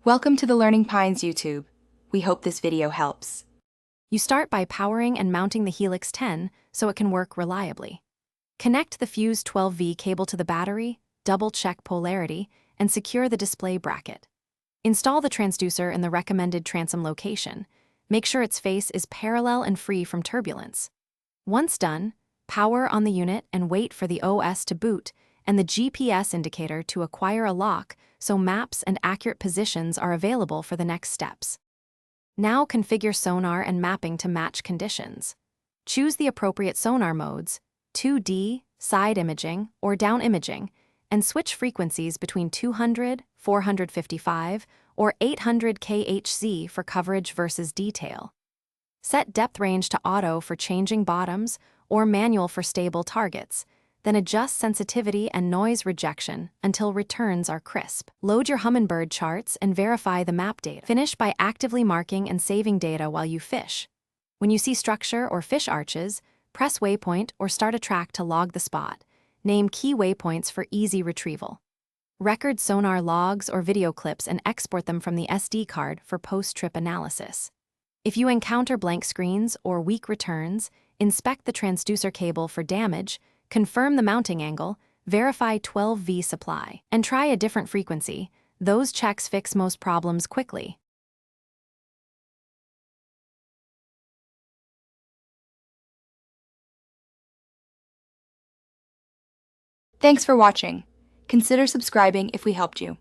Welcome to the Learning Pines YouTube. We hope this video helps. You start by powering and mounting the Helix 10 so it can work reliably. Connect the Fuse 12V cable to the battery, double-check polarity, and secure the display bracket. Install the transducer in the recommended transom location. Make sure its face is parallel and free from turbulence. Once done, power on the unit and wait for the OS to boot and the GPS indicator to acquire a lock so maps and accurate positions are available for the next steps. Now configure sonar and mapping to match conditions. Choose the appropriate sonar modes, 2D, side imaging, or down imaging, and switch frequencies between 200, 455, or 800 kHz for coverage versus detail. Set depth range to auto for changing bottoms or manual for stable targets, then adjust sensitivity and noise rejection until returns are crisp. Load your Humminbird charts and verify the map data. Finish by actively marking and saving data while you fish. When you see structure or fish arches, press waypoint or start a track to log the spot. Name key waypoints for easy retrieval. Record sonar logs or video clips and export them from the SD card for post-trip analysis. If you encounter blank screens or weak returns, inspect the transducer cable for damage, confirm the mounting angle, verify 12V supply, and try a different frequency. Those checks fix most problems quickly. Thanks for watching. Consider subscribing if we helped you.